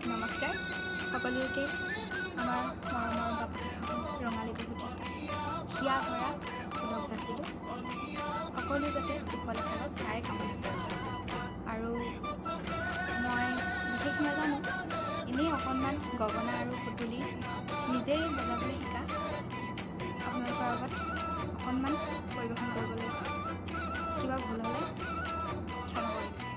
নমস্কাৰ সকলোকে আমাৰ মৰমৰ বাপতি ৰঙালী বিহুটি হিয়া ভৰা ফুলক যাচিলোঁ সকলো যাতে কুশলে থাকক তাৰে কামনা কৰিলোঁ আৰু মই বিশেষ নাজানো এনেই অকণমান গগনা আৰু সুতুলি নিজেই বজাবলৈ শিকা আপোনালোকৰ আগত অকণমান পৰিৱেশন কৰিব লৈছোঁ কিবা ভুল হ'লে ক্ষমা কৰিব